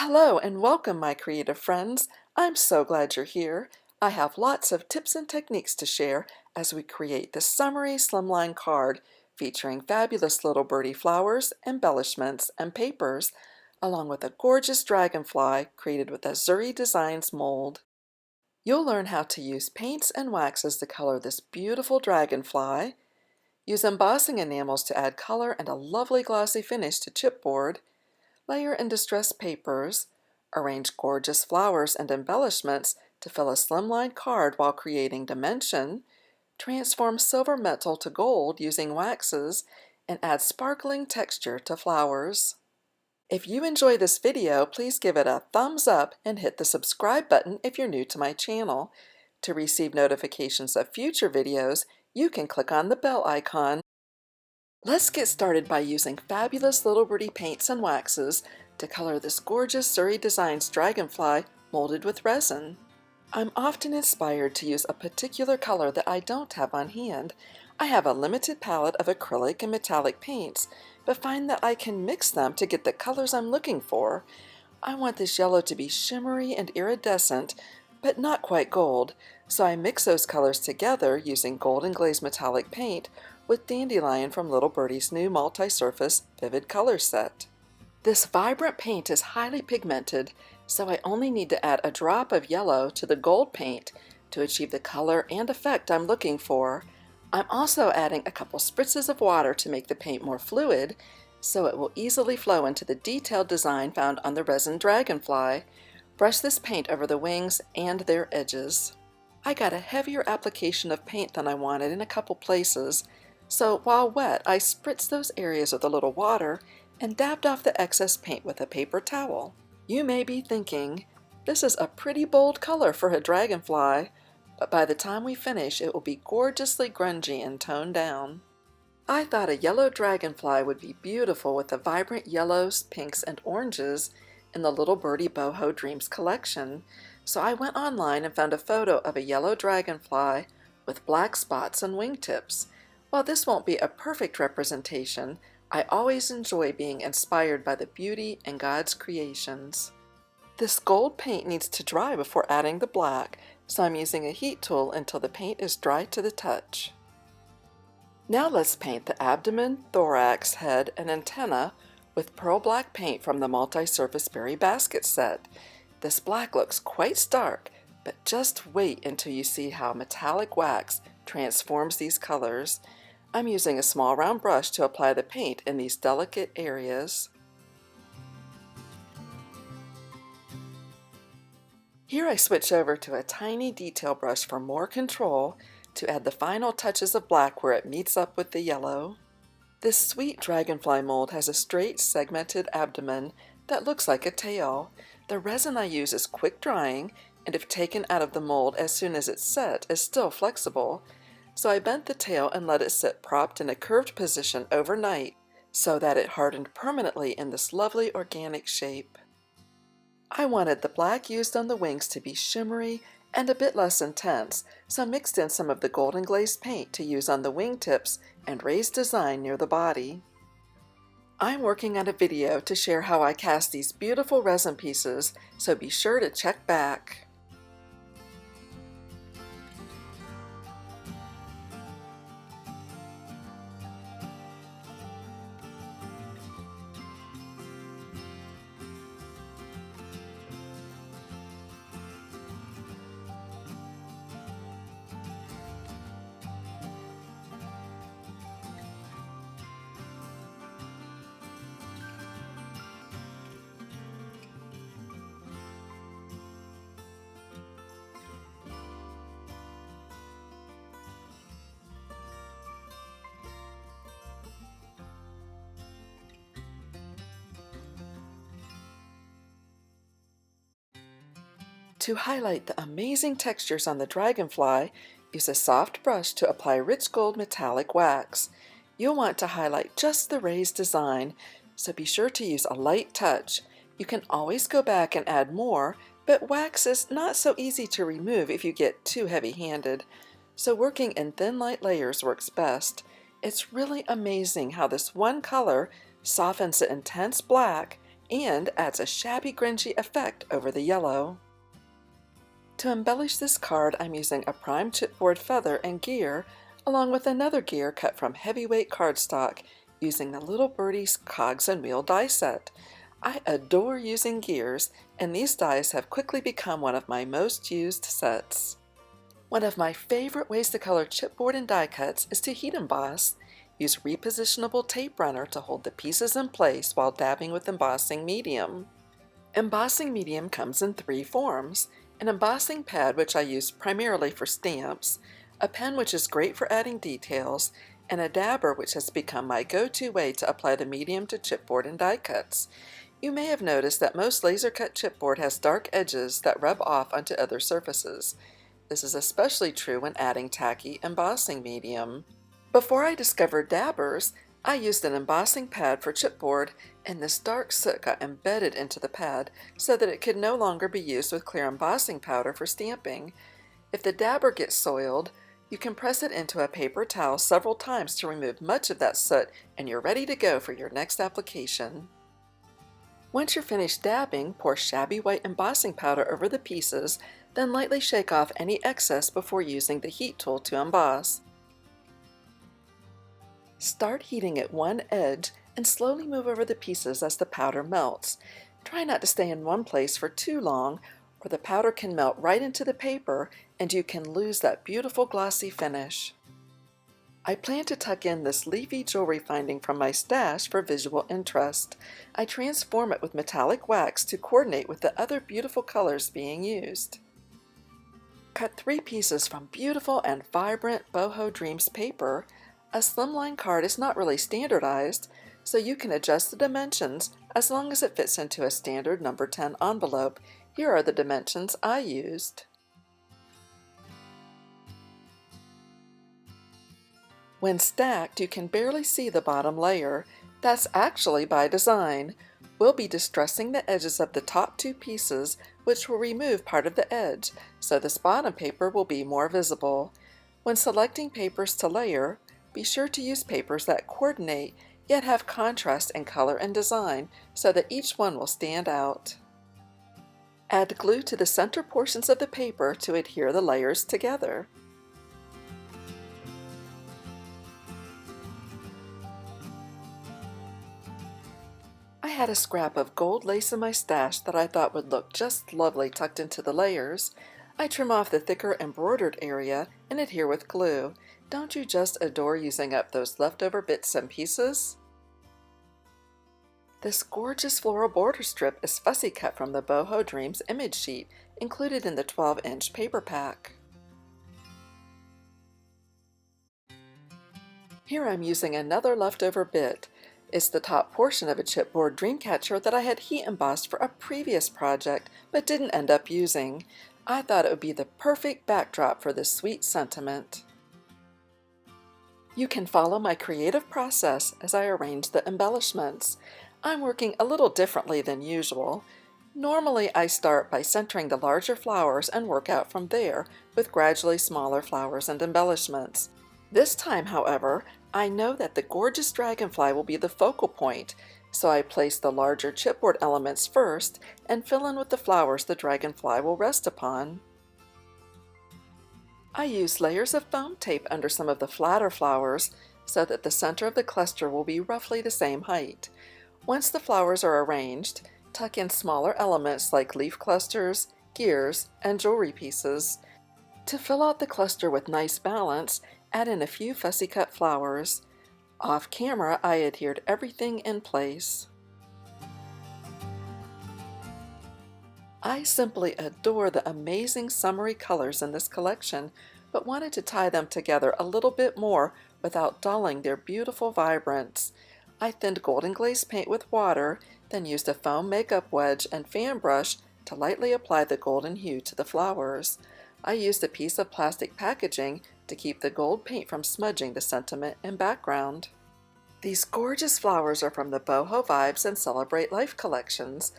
Hello and welcome, my creative friends. I'm so glad you're here. I have lots of tips and techniques to share as we create the Summery Slimline Card featuring fabulous little birdie flowers, embellishments, and papers, along with a gorgeous dragonfly created with a Zuri Designs mold. You'll learn how to use paints and waxes to color this beautiful dragonfly, use embossing enamels to add color and a lovely glossy finish to chipboard, layer in distressed papers, arrange gorgeous flowers and embellishments to fill a slimline card while creating dimension, transform silver metal to gold using waxes, and add sparkling texture to flowers. If you enjoy this video, please give it a thumbs up and hit the subscribe button if you're new to my channel. To receive notifications of future videos, you can click on the bell icon. Let's get started by using fabulous little birdie paints and waxes to color this gorgeous Zuri Designs dragonfly molded with resin. I'm often inspired to use a particular color that I don't have on hand. I have a limited palette of acrylic and metallic paints, but find that I can mix them to get the colors I'm looking for. I want this yellow to be shimmery and iridescent, but not quite gold, so I mix those colors together using golden glazed metallic paint with Dandelion from Little Birdie's new multi-surface Vivid Color set. This vibrant paint is highly pigmented, so I only need to add a drop of yellow to the gold paint to achieve the color and effect I'm looking for. I'm also adding a couple spritzes of water to make the paint more fluid, so it will easily flow into the detailed design found on the resin dragonfly. Brush this paint over the wings and their edges. I got a heavier application of paint than I wanted in a couple places, so while wet, I spritzed those areas with a little water and dabbed off the excess paint with a paper towel. You may be thinking, this is a pretty bold color for a dragonfly, but by the time we finish, it will be gorgeously grungy and toned down. I thought a yellow dragonfly would be beautiful with the vibrant yellows, pinks, and oranges in the Little Birdie Boho Dreams collection, so I went online and found a photo of a yellow dragonfly with black spots and wingtips. While this won't be a perfect representation, I always enjoy being inspired by the beauty in God's creations. This gold paint needs to dry before adding the black, so I'm using a heat tool until the paint is dry to the touch. Now let's paint the abdomen, thorax, head, and antenna with pearl black paint from the multi-surface berry basket set. This black looks quite stark, but just wait until you see how metallic wax transforms these colors. I'm using a small round brush to apply the paint in these delicate areas. Here I switch over to a tiny detail brush for more control to add the final touches of black where it meets up with the yellow. This sweet dragonfly mold has a straight segmented abdomen that looks like a tail. The resin I use is quick drying, and if taken out of the mold as soon as it's set, is still flexible. So I bent the tail and let it sit propped in a curved position overnight so that it hardened permanently in this lovely organic shape. I wanted the black used on the wings to be shimmery and a bit less intense, so I mixed in some of the golden glazed paint to use on the wingtips and raised design near the body. I'm working on a video to share how I cast these beautiful resin pieces, so be sure to check back. To highlight the amazing textures on the dragonfly, use a soft brush to apply rich gold metallic wax. You'll want to highlight just the raised design, so be sure to use a light touch. You can always go back and add more, but wax is not so easy to remove if you get too heavy-handed, so working in thin light layers works best. It's really amazing how this one color softens the intense black and adds a shabby grungy effect over the yellow. To embellish this card, I'm using a prime chipboard feather and gear, along with another gear cut from heavyweight cardstock, using the Little Birdie's Cogs and Wheel die set. I adore using gears, and these dies have quickly become one of my most used sets. One of my favorite ways to color chipboard and die cuts is to heat emboss. Use repositionable tape runner to hold the pieces in place while dabbing with embossing medium. Embossing medium comes in 3 forms: an embossing pad, which I use primarily for stamps, a pen, which is great for adding details, and a dabber, which has become my go-to way to apply the medium to chipboard and die cuts. You may have noticed that most laser cut chipboard has dark edges that rub off onto other surfaces. This is especially true when adding tacky embossing medium. Before I discovered dabbers, I used an embossing pad for chipboard, and this dark soot got embedded into the pad so that it could no longer be used with clear embossing powder for stamping. If the dabber gets soiled, you can press it into a paper towel several times to remove much of that soot, and you're ready to go for your next application. Once you're finished dabbing, pour shabby white embossing powder over the pieces, then lightly shake off any excess before using the heat tool to emboss. Start heating at one edge and slowly move over the pieces as the powder melts. Try not to stay in one place for too long, or the powder can melt right into the paper and you can lose that beautiful glossy finish. I plan to tuck in this leafy jewelry finding from my stash for visual interest. I transform it with metallic wax to coordinate with the other beautiful colors being used. Cut 3 pieces from beautiful and vibrant Boho Dreams paper. A slimline card is not really standardized, so you can adjust the dimensions as long as it fits into a standard number 10 envelope. Here are the dimensions I used. When stacked, you can barely see the bottom layer. That's actually by design. We'll be distressing the edges of the top 2 pieces, which will remove part of the edge, so this bottom paper will be more visible. When selecting papers to layer, be sure to use papers that coordinate, yet have contrast in color and design, so that each one will stand out. Add glue to the center portions of the paper to adhere the layers together. I had a scrap of gold lace in my stash that I thought would look just lovely tucked into the layers. I trim off the thicker embroidered area and adhere with glue. Don't you just adore using up those leftover bits and pieces? This gorgeous floral border strip is fussy cut from the Boho Dreams image sheet included in the 12-inch paper pack. Here I'm using another leftover bit. It's the top portion of a chipboard dreamcatcher that I had heat embossed for a previous project but didn't end up using. I thought it would be the perfect backdrop for this sweet sentiment. You can follow my creative process as I arrange the embellishments. I'm working a little differently than usual. Normally I start by centering the larger flowers and work out from there with gradually smaller flowers and embellishments. This time, however, I know that the gorgeous dragonfly will be the focal point, so I place the larger chipboard elements first and fill in with the flowers the dragonfly will rest upon. I use layers of foam tape under some of the flatter flowers so that the center of the cluster will be roughly the same height. Once the flowers are arranged, tuck in smaller elements like leaf clusters, gears, and jewelry pieces. To fill out the cluster with nice balance, add in a few fussy cut flowers. Off camera, I adhered everything in place. I simply adore the amazing summery colors in this collection, but wanted to tie them together a little bit more without dulling their beautiful vibrance. I thinned golden glaze paint with water, then used a foam makeup wedge and fan brush to lightly apply the golden hue to the flowers. I used a piece of plastic packaging to keep the gold paint from smudging the sentiment and background. These gorgeous flowers are from the Boho Vibes and Celebrate Life collections.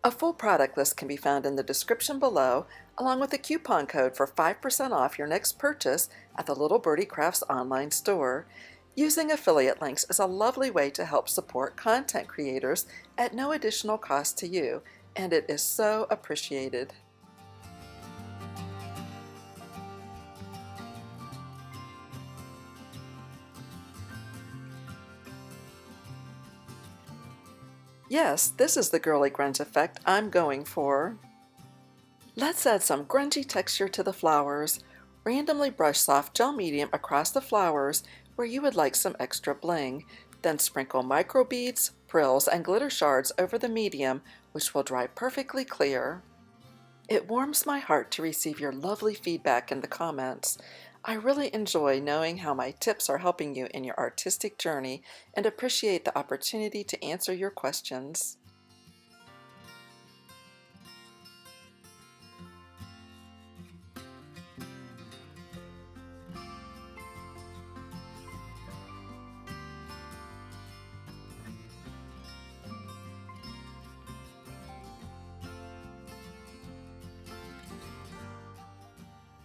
A full product list can be found in the description below, along with a coupon code for 5% off your next purchase at the Little Birdie Crafts online store. Using affiliate links is a lovely way to help support content creators at no additional cost to you, and it is so appreciated. Yes, this is the girly grunge effect I'm going for. Let's add some grungy texture to the flowers. Randomly brush soft gel medium across the flowers where you would like some extra bling. Then sprinkle micro beads, frills, and glitter shards over the medium, which will dry perfectly clear. It warms my heart to receive your lovely feedback in the comments. I really enjoy knowing how my tips are helping you in your artistic journey and appreciate the opportunity to answer your questions.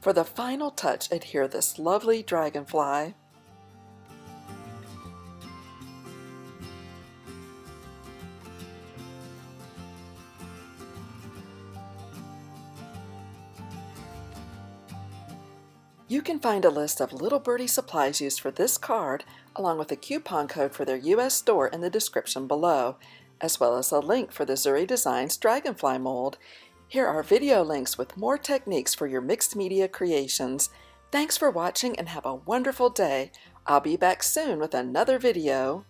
For the final touch, adhere this lovely dragonfly. You can find a list of Little Birdie supplies used for this card, along with a coupon code for their US store in the description below, as well as a link for the Zuri Designs Dragonfly mold. Here are video links with more techniques for your mixed media creations. Thanks for watching and have a wonderful day. I'll be back soon with another video.